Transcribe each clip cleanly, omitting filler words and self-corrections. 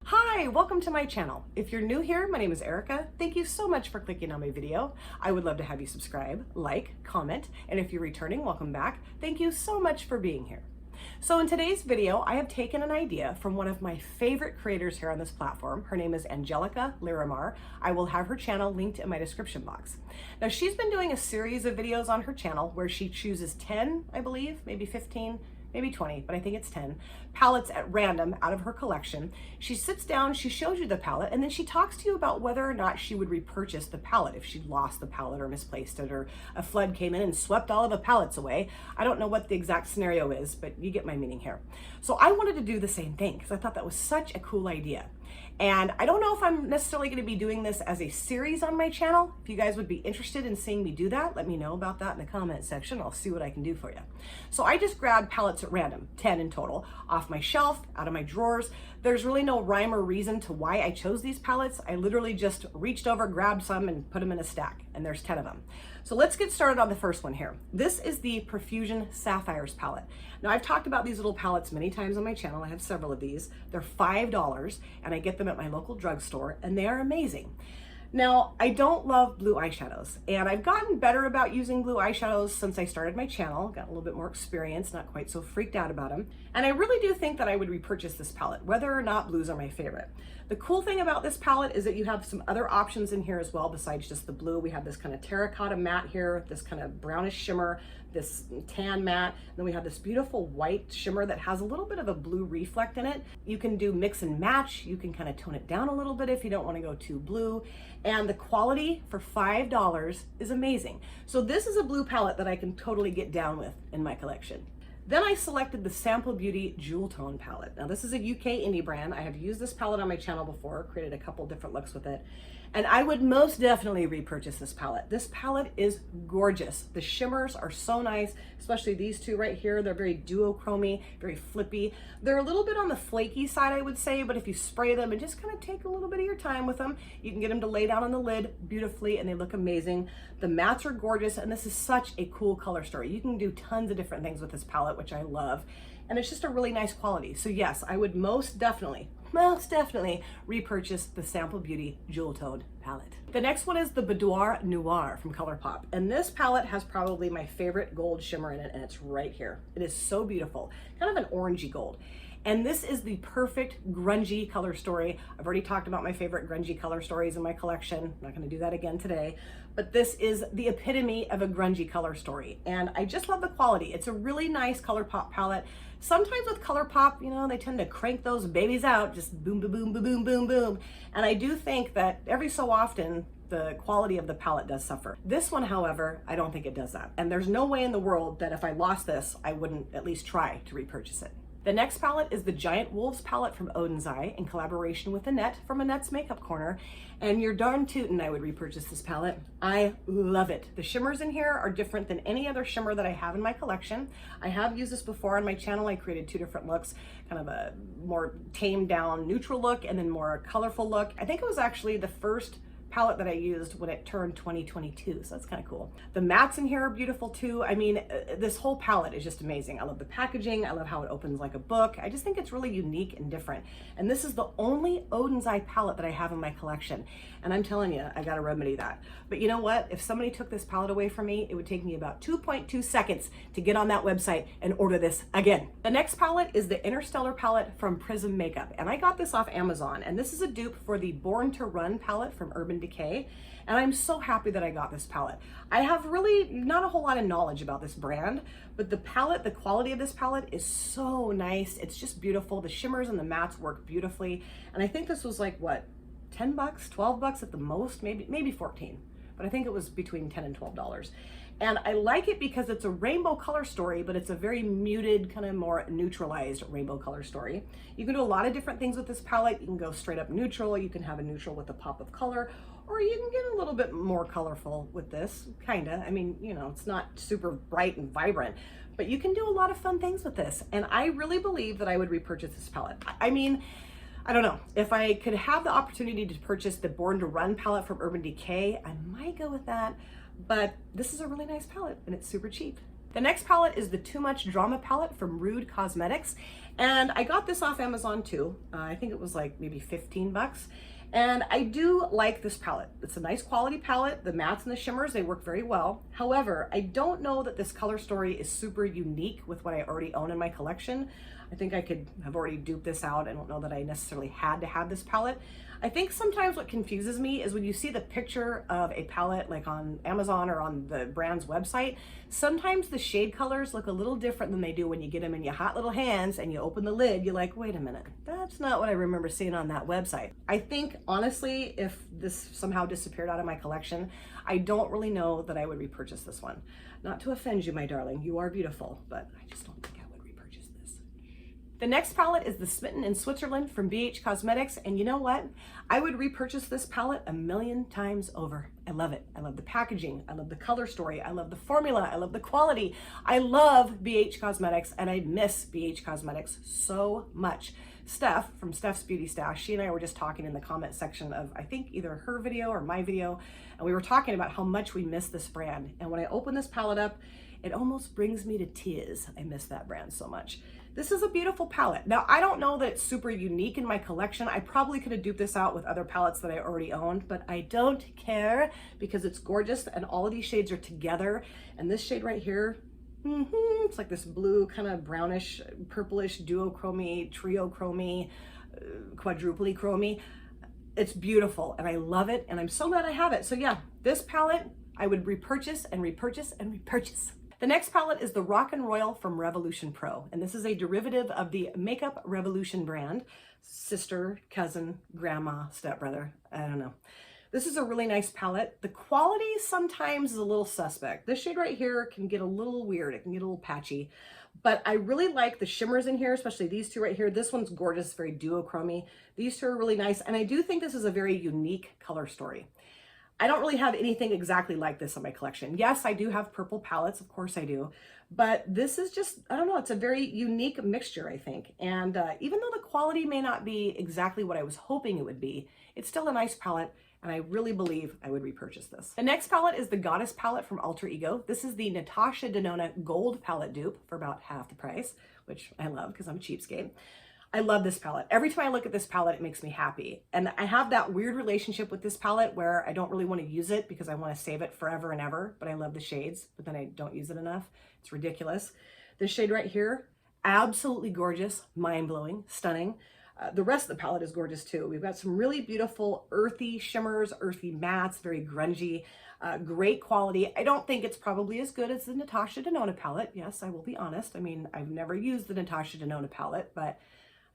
Hi, welcome to my channel. If you're new here, my name is Erica. Thank you so much for clicking on my video. I would love to have you subscribe, like, comment, and if you're returning, welcome back. Thank you so much for being here. So in today's video, I have taken an idea from one of my favorite creators here on this platform. Her name is Angelica Lyremar. I will have her channel linked in my description box. Now, she's been doing a series of videos on her channel where she chooses 10, I believe, maybe 15, maybe 20, but I think it's 10 palettes at random out of her collection. She sits down, she shows you the palette, and then she talks to you about whether or not she would repurchase the palette if she'd lost the palette or misplaced it, or a flood came in and swept all of the palettes away. I don't know what the exact scenario is, but you get my meaning here. So I wanted to do the same thing because I thought that was such a cool idea. And I don't know if I'm necessarily going to be doing this as a series on my channel. If you guys would be interested in seeing me do that, let me know about that in the comment section. I'll see what I can do for you. So I just grabbed palettes at random, 10 in total, off my shelf, out of my drawers. There's really no rhyme or reason to why I chose these palettes. I literally just reached over, grabbed some, and put them in a stack, and there's 10 of them. So let's get started on the first one here. This is the Perfusion Sapphires palette. Now, I've talked about these little palettes many times on my channel. I have several of these. They're $5, and I get them at my local drugstore, and they are amazing. Now, I don't love blue eyeshadows, and I've gotten better about using blue eyeshadows since I started my channel, got a little bit more experience, not quite so freaked out about them. And I really do think that I would repurchase this palette, whether or not blues are my favorite. The cool thing about this palette is that you have some other options in here as well besides just the blue. We have this kind of terracotta matte here, this kind of brownish shimmer, this tan matte, and then we have this beautiful white shimmer that has a little bit of a blue reflect in it. You can do mix and match. You can kind of tone it down a little bit if you don't want to go too blue. And the quality for $5 is amazing. So this is a blue palette that I can totally get down with in my collection. Then I selected the Sample Beauty Jewel Tone palette. Now, this is a UK indie brand. I have used this palette on my channel before, created a couple different looks with it, and I would most definitely repurchase this palette. This palette is gorgeous. The shimmers are so nice, especially these two right here. They're very duochromy, very flippy. They're a little bit on the flaky side, I would say, but if you spray them and just kind of take a little bit of your time with them, you can get them to lay down on the lid beautifully, and they look amazing. The mattes are gorgeous, and this is such a cool color story. You can do tons of different things with this palette, which I love, and it's just a really nice quality. So yes, I would most definitely repurchase the Sample Beauty Jewel Toned palette. The next one is the Boudoir Noir from Colourpop, and this palette has probably my favorite gold shimmer in it, and it's right here. It is so beautiful, kind of an orangey gold. And this is the perfect grungy color story. I've already talked about my favorite grungy color stories in my collection. I'm not going to do that again today, but this is the epitome of a grungy color story. And I just love the quality. It's a really nice Colourpop palette. Sometimes with Colourpop, you know, they tend to crank those babies out, just boom, boom, boom, boom, boom, boom, boom. And I do think that every so often, the quality of the palette does suffer. This one, however, I don't think it does that. And there's no way in the world that if I lost this, I wouldn't at least try to repurchase it. The next palette is the Giant Wolves palette from Oden's in collaboration with Annette from Annette's Makeup Corner. And you're darn tootin' I would repurchase this palette. I love it. The shimmers in here are different than any other shimmer that I have in my collection. I have used this before on my channel. I created two different looks, kind of a more tamed down neutral look and then more colorful look. I think it was actually the first palette that I used when it turned 2022, so that's kind of cool. The mattes in here are beautiful too. I mean, this whole palette is just amazing. I love the packaging. I love how it opens like a book. I just think it's really unique and different. And this is the only Oden's palette that I have in my collection. And I'm telling you, I gotta remedy that. But you know what? If somebody took this palette away from me, it would take me about 2.2 seconds to get on that website and order this again. The next palette is the Interstellar palette from Prism Makeup. And I got this off Amazon. And this is a dupe for the Born to Run palette from Urban Decay, and I'm so happy that I got this palette. I have really not a whole lot of knowledge about this brand, but the palette, the quality of this palette is so nice. It's just beautiful. The shimmers and the mattes work beautifully, and I think this was like, what, 10 bucks, 12 bucks at the most, maybe 14, but I think it was between 10 and $12. And I like it because it's a rainbow color story, but it's a very muted, kind of more neutralized rainbow color story. You can do a lot of different things with this palette. You can go straight up neutral, you can have a neutral with a pop of color, or you can get a little bit more colorful with this, kinda. I mean, you know, it's not super bright and vibrant, but you can do a lot of fun things with this. And I really believe that I would repurchase this palette. I mean, I don't know, if I could have the opportunity to purchase the Born to Run palette from Urban Decay, I might go with that. but this is a really nice palette and it's super cheap. The next palette is the Too Much Drama palette from Rude Cosmetics. And I got this off Amazon too. I think it was like maybe 15 bucks. And I do like this palette. It's a nice quality palette. The mattes and the shimmers, they work very well. However, I don't know that this color story is super unique with what I already own in my collection. I think I could have already duped this out. I don't know that I necessarily had to have this palette. I think sometimes what confuses me is when you see the picture of a palette like on Amazon or on the brand's website, sometimes the shade colors look a little different than they do when you get them in your hot little hands and you open the lid, you're like, wait a minute, that's not what I remember seeing on that website. I think honestly, if this somehow disappeared out of my collection, I don't really know that I would repurchase this one. Not to offend you, my darling, you are beautiful, but I just don't think I would repurchase this. The next palette is the Smitten in Switzerland from BH Cosmetics, and you know what? I would repurchase this palette a million times over. I love it. I love the packaging. I love the color story. I love the formula. I love the quality. I love BH Cosmetics, and I miss BH Cosmetics so much. Steph from Steph's Beauty Stash, she and I were just talking in the comment section of, I think, either her video or my video, and we were talking about how much we miss this brand. And when I open this palette up, it almost brings me to tears. I miss that brand so much. This is a beautiful palette. Now, I don't know that it's super unique in my collection. I probably could have duped this out with other palettes that I already owned, but I don't care because it's gorgeous and all of these shades are together. And this shade right here, it's like this blue kind of brownish, purplish, duochromy, triochromy, quadruply chromy. It's beautiful and I love it and I'm so glad I have it. So yeah, this palette I would repurchase and repurchase and repurchase. The next palette is the Rock and Royal from Revolution Pro, and this is a derivative of the Makeup Revolution brand. Sister, cousin, grandma, stepbrother, I don't know. This is a really nice palette. The quality sometimes is a little suspect. This shade right here can get a little weird. It can get a little patchy, but I really like the shimmers in here, especially these two right here. This one's gorgeous, very duochromy. These two are really nice, and I do think this is a very unique color story. I don't really have anything exactly like this in my collection. Yes, I do have purple palettes, of course I do, but this is just, I don't know, it's a very unique mixture, I think. And even though the quality may not be exactly what I was hoping it would be, it's still a nice palette, and I really believe I would repurchase this. The next palette is the Goddess palette from Alter Ego. This is the Natasha Denona Gold palette dupe for about half the price, which I love because I'm a cheapskate. I love this palette. Every time I look at this palette, it makes me happy. And I have that weird relationship with this palette where I don't really want to use it because I want to save it forever and ever, but I love the shades, but then I don't use it enough. It's ridiculous. This shade right here, absolutely gorgeous, mind-blowing, stunning. The rest of the palette is gorgeous too. We've got some really beautiful earthy shimmers, earthy mattes, very grungy, great quality. I don't think it's probably as good as the Natasha Denona palette. Yes, I will be honest. I mean, I've never used the Natasha Denona palette, but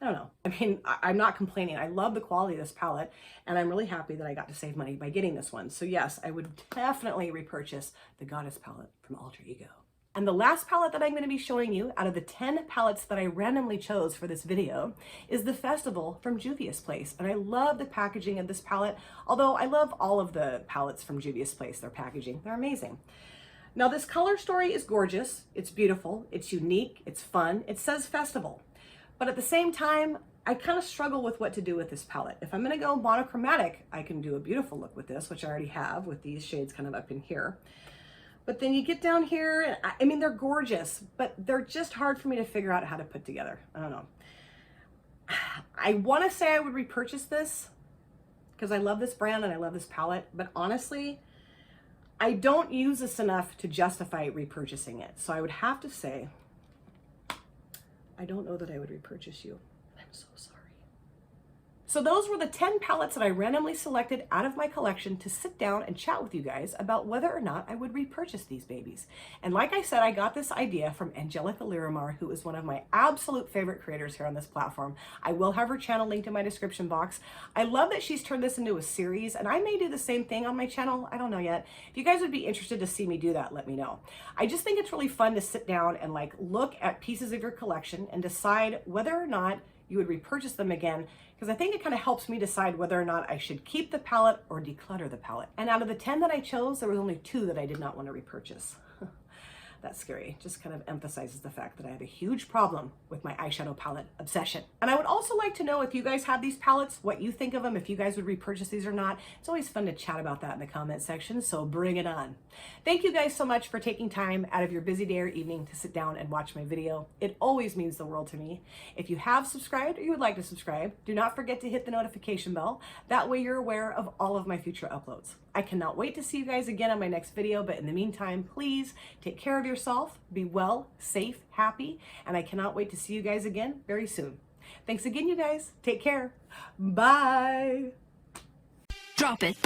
I don't know. I mean, I'm not complaining. I love the quality of this palette, and I'm really happy that I got to save money by getting this one. So yes, I would definitely repurchase the Goddess palette from Alter Ego. And the last palette that I'm going to be showing you out of the 10 palettes that I randomly chose for this video is the Festival from Juvia's Place. And I love the packaging of this palette, although I love all of the palettes from Juvia's Place. Their packaging, they're amazing. Now this color story is gorgeous. It's beautiful. It's unique. It's fun. It says Festival. But at the same time, I kind of struggle with what to do with this palette. If I'm going to go monochromatic, I can do a beautiful look with this, which I already have with these shades kind of up in here. But then you get down here, and I mean, they're gorgeous, but they're just hard for me to figure out how to put together. I don't know. I want to say I would repurchase this because I love this brand and I love this palette, but honestly, I don't use this enough to justify repurchasing it. So I would have to say, I don't know that I would repurchase you. I'm so sorry. So those were the 10 palettes that I randomly selected out of my collection to sit down and chat with you guys about whether or not I would repurchase these babies. And like I said, I got this idea from Angelica Lyremar, who is one of my absolute favorite creators here on this platform. I will have her channel linked in my description box. I love that she's turned this into a series, and I may do the same thing on my channel. I don't know yet. If you guys would be interested to see me do that, let me know. I just think it's really fun to sit down and like look at pieces of your collection and decide whether or not you would repurchase them again, because I think it kind of helps me decide whether or not I should keep the palette or declutter the palette. And out of the 10 that I chose, there was only 2 that I did not want to repurchase. That's scary. Just kind of emphasizes the fact that I have a huge problem with my eyeshadow palette obsession. And I would also like to know if you guys have these palettes, what you think of them, if you guys would repurchase these or not. It's always fun to chat about that in the comment section, so bring it on. Thank you guys so much for taking time out of your busy day or evening to sit down and watch my video. It always means the world to me. If you have subscribed or you would like to subscribe, do not forget to hit the notification bell. That way you're aware of all of my future uploads. I cannot wait to see you guys again on my next video, but in the meantime, please take care of yourself, be well, safe, happy, and I cannot wait to see you guys again very soon. Thanks again, you guys. Take care. Bye. Drop it.